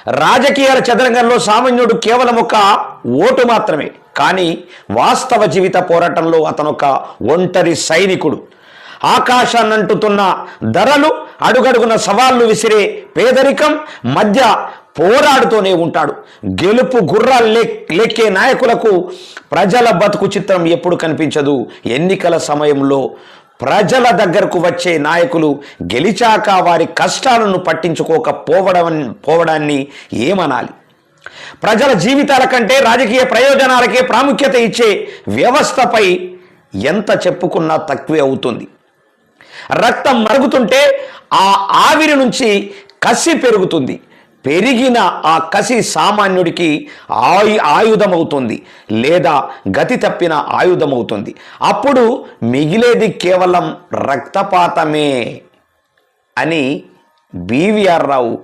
రాజకీయాల చదరంగంలో సామాన్యుడు కేవలం ఒక ఓటు మాత్రమే. కానీ వాస్తవ జీవిత పోరాటంలో అతనొక ఒంటరి సైనికుడు. ఆకాశాన్నంటుతున్న ధరలు, అడుగడుగున సవాళ్లు విసిరే పేదరికం మధ్య పోరాడుతూనే ఉంటాడు. గెలుపు గుర్రాలు లెక్కే నాయకులకు ప్రజల బతుకు చిత్రం ఎప్పుడు కనిపించదు. ఎన్నికల సమయంలో ప్రజల దగ్గరకు వచ్చే నాయకులు గెలిచాక వారి కష్టాలను పట్టించుకోకపోవడాన్ని ఏమనాలి? ప్రజల జీవితాల కంటే రాజకీయ ప్రయోజనాలకే ప్రాముఖ్యత ఇచ్చే వ్యవస్థపై ఎంత చెప్పుకున్నా తక్కువే అవుతుంది. రక్తం మరుగుతుంటే ఆ ఆవిరి నుంచి కసి పెరుగుతుంది. పెరిగిన ఆ కసి సామాన్యుడికి ఆయుధమవుతుంది, లేదా గతి తప్పిన ఆయుధమవుతుంది. అప్పుడు మిగిలేది కేవలం రక్తపాతమే అని బివిఆర్ రావు